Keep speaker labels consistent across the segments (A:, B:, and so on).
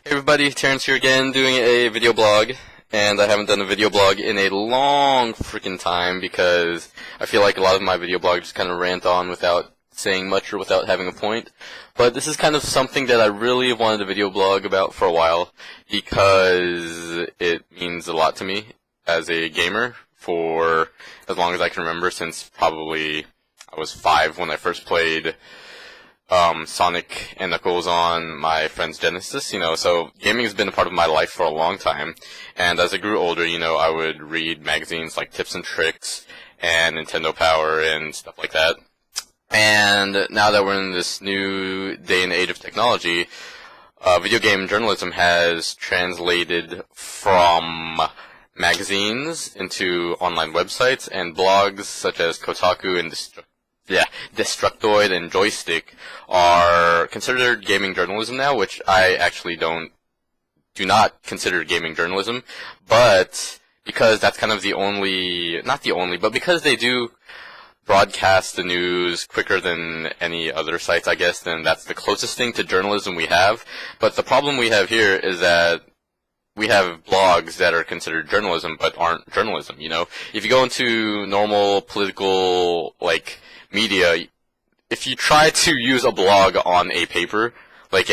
A: Hey everybody, Terrence here again doing a video blog, and I haven't done a video blog in a long freaking time because I feel like a lot of my video blogs just kind of rant on without saying much or without having a point. But this is kind of something that I really wanted a video blog about for a while because it means a lot to me as a gamer for as long as I can remember, since probably I was 5 when I first played Sonic and Knuckles on my friend's Genesis, so gaming has been a part of my life for a long time. And as I grew older, I would read magazines like Tips and Tricks and Nintendo Power and stuff like that. And now that we're in this new day and age of technology, video game journalism has translated from magazines into online websites, and blogs such as Kotaku and Destructoid and Joystick are considered gaming journalism now, which I actually do not consider gaming journalism, but because that's kind of but because they do broadcast the news quicker than any other sites, I guess, then that's the closest thing to journalism we have. But the problem we have here is that we have blogs that are considered journalism but aren't journalism, If you go into normal political, media, if you try to use a blog on a paper, that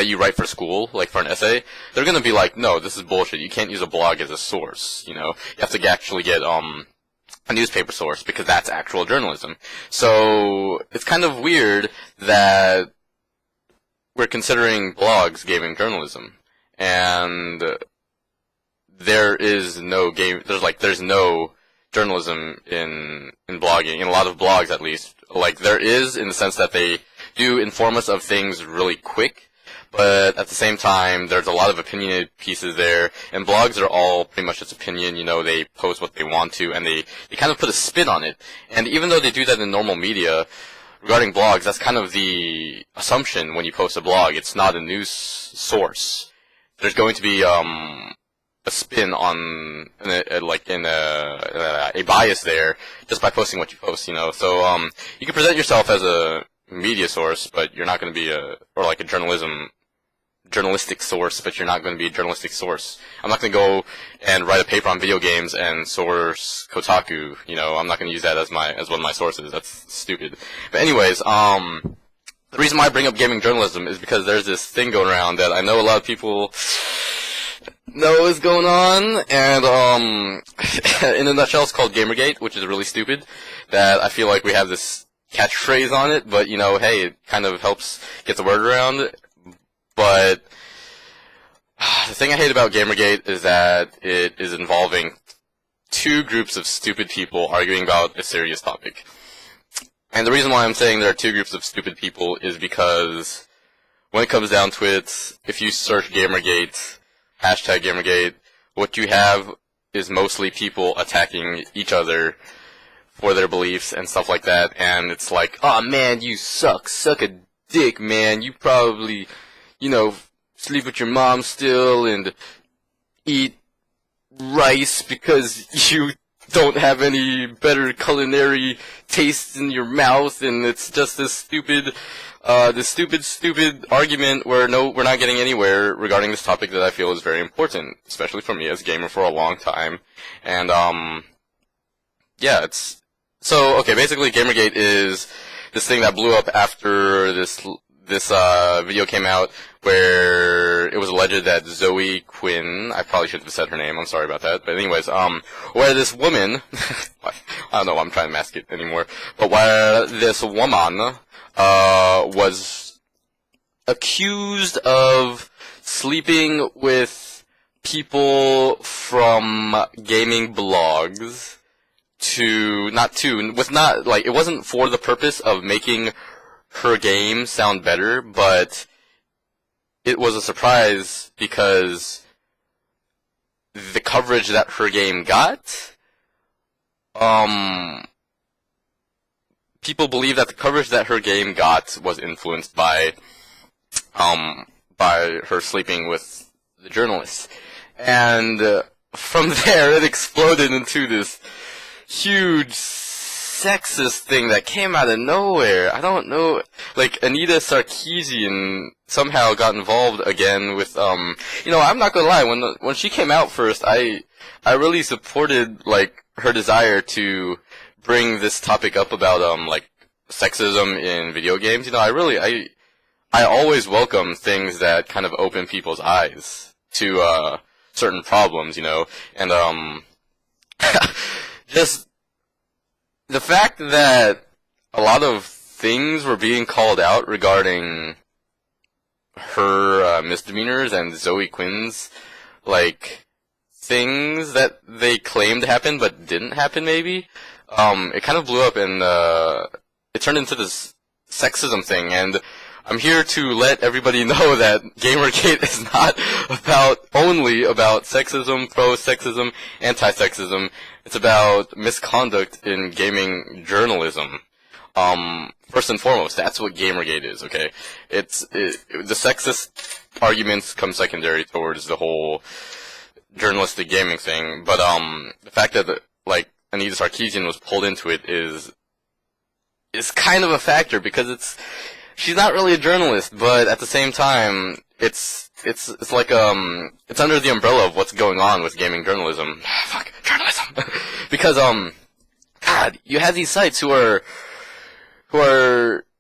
A: you write for school, for an essay, they're gonna be like, no, this is bullshit. You can't use a blog as a source, You have to actually get, a newspaper source, because that's actual journalism. So, it's kind of weird that we're considering blogs gaming journalism. And there's no journalism in blogging, in a lot of blogs at least. There is, in the sense that they do inform us of things really quick, but at the same time, there's a lot of opinionated pieces there, and blogs are all pretty much just opinion, they post what they want to, and they kind of put a spin on it. And even though they do that in normal media, regarding blogs, that's kind of the assumption when you post a blog. It's not a news source. There's going to be, a spin on, a bias there, just by posting what you post, So, you can present yourself as a media source, but you're not going to be a journalistic source, but you're not going to be a journalistic source. I'm not going to go and write a paper on video games and source Kotaku, I'm not going to use that as one of my sources. That's stupid. But anyways, the reason why I bring up gaming journalism is because there's this thing going around that I know a lot of people know is going on, and in a nutshell, it's called GamerGate, which is really stupid. That I feel like we have this catchphrase on it, but hey, it kind of helps get the word around. But the thing I hate about GamerGate is that it is involving two groups of stupid people arguing about a serious topic. And the reason why I'm saying there are two groups of stupid people is because when it comes down to it, if you search GamerGate, #GamerGate, what you have is mostly people attacking each other for their beliefs and stuff like that, and it's like, oh man, you suck a dick, man, you probably, sleep with your mom still and eat rice because you don't have any better culinary taste in your mouth, and it's just this stupid argument where we're not getting anywhere regarding this topic that I feel is very important, especially for me as a gamer for a long time. And, basically GamerGate is this thing that blew up after this video came out where it was alleged that Zoe Quinn, I probably shouldn't have said her name, I'm sorry about that, but anyways, where this woman, I don't know why I'm trying to mask it anymore, but where this woman, was accused of sleeping with people from gaming blogs it wasn't for the purpose of making her game sound better, but it was a surprise because the coverage that her game got, people believe that the coverage that her game got was influenced by her sleeping with the journalists. And from there, it exploded into this huge sexist thing that came out of nowhere. I don't know, like, Anita Sarkeesian somehow got involved again with, you know, I'm not gonna lie, when she came out first, I really supported, like, her desire to bring this topic up about, like, sexism in video games. You know, I always welcome things that kind of open people's eyes to, certain problems, you know, and, just the fact that a lot of things were being called out regarding her misdemeanors and Zoe Quinn's, like, things that they claimed happened but didn't happen, maybe, it kind of blew up and it turned into this sexism thing, and I'm here to let everybody know that GamerGate is not only about sexism, pro-sexism, anti-sexism. It's about misconduct in gaming journalism. First and foremost, that's what GamerGate is, okay? The sexist arguments come secondary towards the whole journalistic gaming thing, but, the fact that, like, Anita Sarkeesian was pulled into it is kind of a factor, because she's not really a journalist, but at the same time, it's like, it's under the umbrella of what's going on with gaming journalism. Fuck, journalism! Because, God, you have these sites who are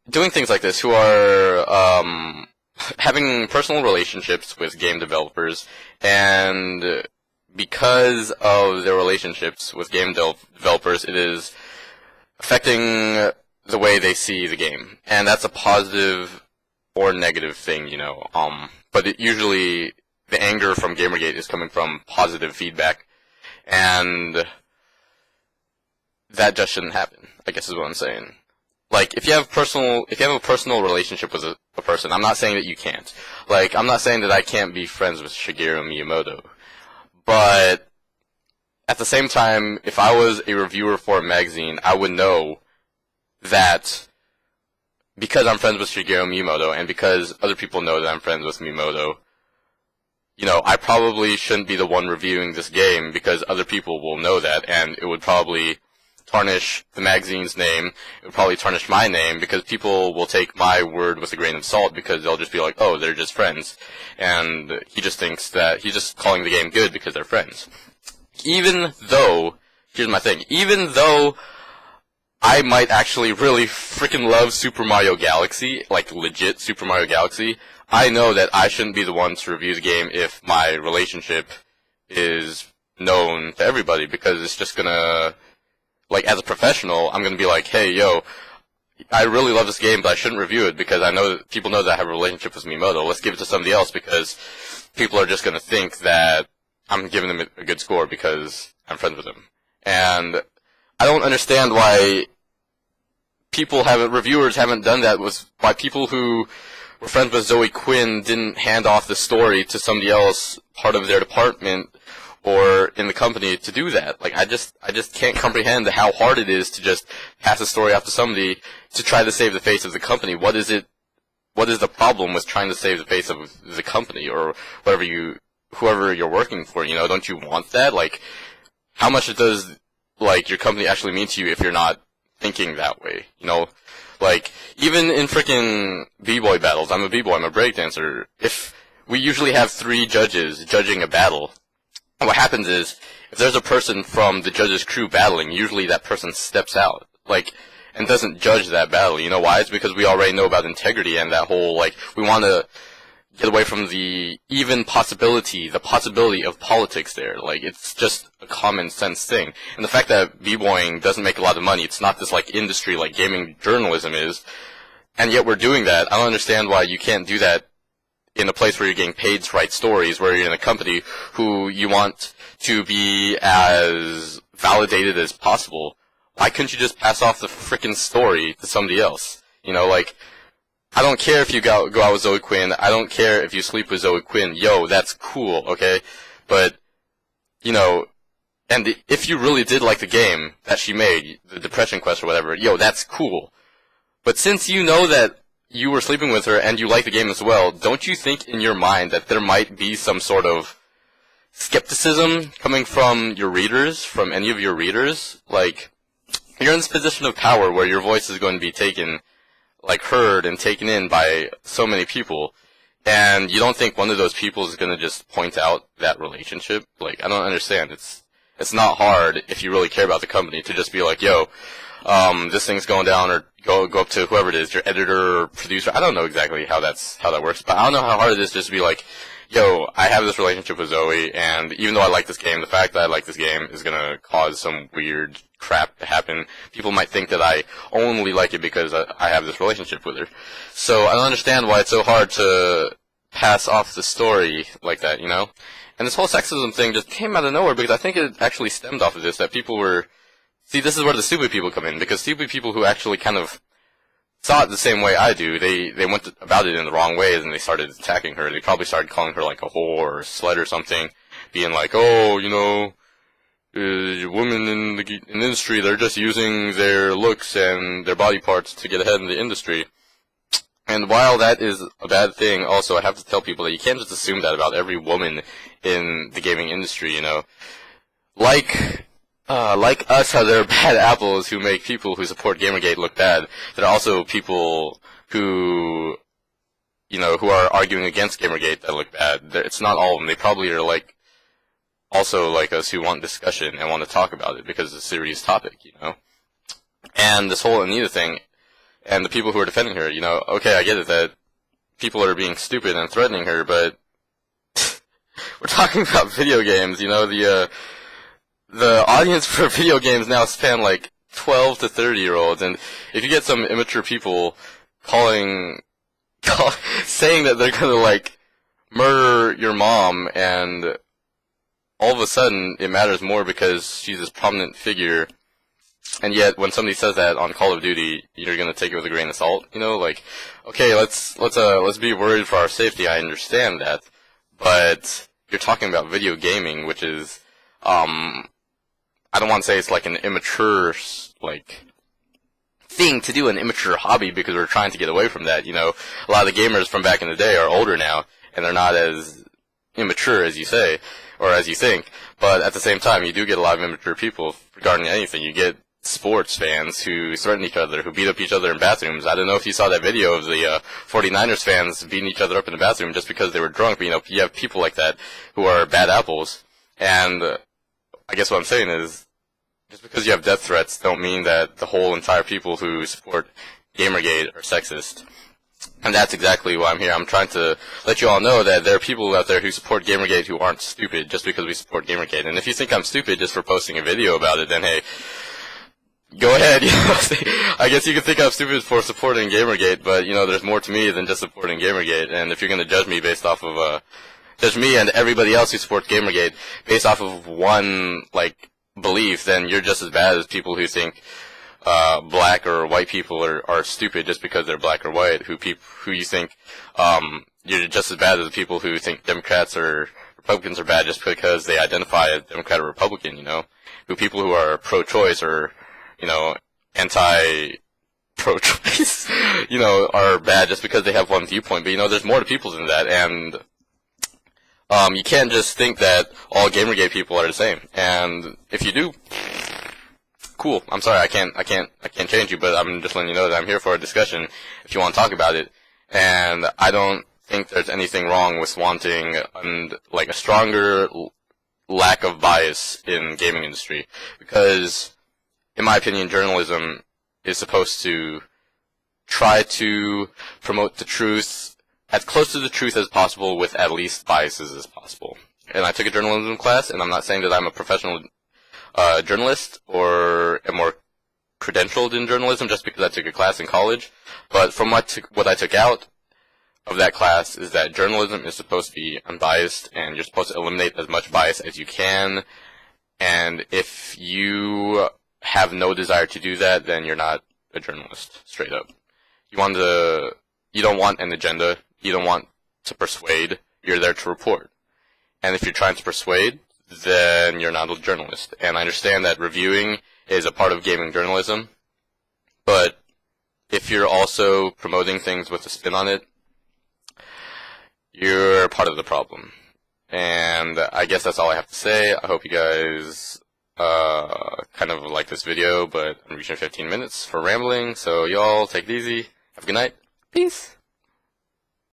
A: doing things like this, who are, having personal relationships with game developers, and because of their relationships with game developers, it is affecting the way they see the game. And that's a positive or negative thing, you know. But usually the anger from GamerGate is coming from positive feedback. And that just shouldn't happen, I guess is what I'm saying. Like, if you have a personal relationship with a person, I'm not saying that you can't. Like, I'm not saying that I can't be friends with Shigeru Miyamoto. But at the same time, if I was a reviewer for a magazine, I would know that because I'm friends with Shigeru Miyamoto, and because other people know that I'm friends with Miyamoto, you know, I probably shouldn't be the one reviewing this game, because other people will know that, and it would probably tarnish the magazine's name, it would probably tarnish my name, because people will take my word with a grain of salt, because they'll just be like, oh, they're just friends, and he just thinks that he's just calling the game good because they're friends. Even though, here's my thing, even though I might actually really freaking love Super Mario Galaxy, like legit Super Mario Galaxy, I know that I shouldn't be the one to review the game if my relationship is known to everybody, because it's just gonna, like, as a professional, I'm gonna be like, hey, yo, I really love this game, but I shouldn't review it because I know that people know that I have a relationship with Miyamoto. Let's give it to somebody else, because people are just gonna think that I'm giving them a good score because I'm friends with him. And I don't understand why reviewers haven't done that, why people who were friends with Zoe Quinn didn't hand off the story to somebody else, part of their department, or in the company to do that. Like, I just can't comprehend how hard it is to just pass a story off to somebody to try to save the face of the company. What is the problem with trying to save the face of the company, or whoever you're working for, you know? Don't you want that? Like, how much does, like, your company actually mean to you if you're not thinking that way, you know? Like, even in frickin' b-boy battles, I'm a b-boy, I'm a breakdancer, if we usually have 3 judges judging a battle, and what happens is, if there's a person from the judge's crew battling, usually that person steps out, like, and doesn't judge that battle. You know why? It's because we already know about integrity and that whole, like, we want to get away from the possibility of politics there. Like, it's just a common sense thing. And the fact that b-boying doesn't make a lot of money, it's not this, like, industry like gaming journalism is, and yet we're doing that. I don't understand why you can't do that in a place where you're getting paid to write stories, where you're in a company who you want to be as validated as possible. Why couldn't you just pass off the frickin' story to somebody else? You know, like, I don't care if you go out with Zoe Quinn. I don't care if you sleep with Zoe Quinn. Yo, that's cool, okay? But, you know, and if you really did like the game that she made, the Depression Quest or whatever, yo, that's cool. But since you know that you were sleeping with her and you like the game as well, don't you think in your mind that there might be some sort of skepticism coming from your readers, from any of your readers? Like, you're in this position of power where your voice is going to be taken, like, heard and taken in by so many people, and you don't think one of those people is going to just point out that relationship? Like, I don't understand. It's not hard if you really care about the company to just be like, yo, this thing's going down, or go up to whoever it is, your editor or producer. I don't know exactly how that works, but I don't know how hard it is just to be like, yo, I have this relationship with Zoe, and even though I like this game, the fact that I like this game is gonna cause some weird crap to happen. People might think that I only like it because I have this relationship with her. So I don't understand why it's so hard to pass off the story like that, you know? And this whole sexism thing just came out of nowhere, because I think it actually stemmed off of this, that people were... See, this is where the stupid people come in, because stupid people who actually kind of saw it the same way I do, they went about it in the wrong ways, and they started attacking her. They probably started calling her like a whore or a slut or something, being like, oh, you know, women in the industry, they're just using their looks and their body parts to get ahead in the industry. And while that is a bad thing, also, I have to tell people that you can't just assume that about every woman in the gaming industry, you know. Like us, how there are bad apples who make people who support GamerGate look bad, there are also people who, you know, who are arguing against GamerGate that look bad. It's not all of them. They probably are like, also like us, who want discussion and want to talk about it because it's a serious topic, you know. And this whole Anita thing, and the people who are defending her, you know, okay, I get it that people are being stupid and threatening her, but we're talking about video games, you know. The audience for video games now span like 12 to 30-year-olds, and if you get some immature people saying that they're gonna like murder your mom, and all of a sudden it matters more because she's this prominent figure, and yet when somebody says that on Call of Duty, you're gonna take it with a grain of salt, you know, like, okay, let's be worried for our safety. I understand that, but you're talking about video gaming, which is I don't want to say it's like an immature, like, thing to do, an immature hobby, because we're trying to get away from that, you know. A lot of the gamers from back in the day are older now, and they're not as immature as you say, or as you think. But at the same time, you do get a lot of immature people regarding anything. You get sports fans who threaten each other, who beat up each other in bathrooms. I don't know if you saw that video of the 49ers fans beating each other up in the bathroom just because they were drunk, but, you know, you have people like that who are bad apples, and I guess what I'm saying is, just because you have death threats don't mean that the whole entire people who support GamerGate are sexist. And that's exactly why I'm here. I'm trying to let you all know that there are people out there who support GamerGate who aren't stupid just because we support GamerGate. And if you think I'm stupid just for posting a video about it, then hey, go ahead. You know, I guess you can think I'm stupid for supporting GamerGate, but, you know, there's more to me than just supporting GamerGate. And if you're going to judge me based off of judge me and everybody else who supports GamerGate based off of one, like, belief, then you're just as bad as people who think black or white people are stupid just because they're black or white, who you think you're just as bad as the people who think Democrats or Republicans are bad just because they identify as Democrat or Republican, you know, people who are pro-choice or, you know, anti-pro-choice, you know, are bad just because they have one viewpoint. But, you know, there's more to people than that, and you can't just think that all GamerGate people are the same. And if you do, cool. I'm sorry, I can't change you, but I'm just letting you know that I'm here for a discussion if you want to talk about it. And I don't think there's anything wrong with wanting like a stronger lack of bias in gaming industry, because in my opinion, journalism is supposed to try to promote the truth as close to the truth as possible with at least biases as possible. And I took a journalism class, and I'm not saying that I'm a professional journalist or am more credentialed in journalism just because I took a class in college. But from what I took out of that class is that journalism is supposed to be unbiased, and you're supposed to eliminate as much bias as you can. And if you have no desire to do that, then you're not a journalist, straight up. You don't want an agenda. You don't want to persuade. You're there to report. And if you're trying to persuade, then you're not a journalist. And I understand that reviewing is a part of gaming journalism, but if you're also promoting things with a spin on it, you're part of the problem. And I guess that's all I have to say. I hope you guys kind of like this video, but I'm reaching 15 minutes for rambling, so y'all take it easy. Have a good night. Peace.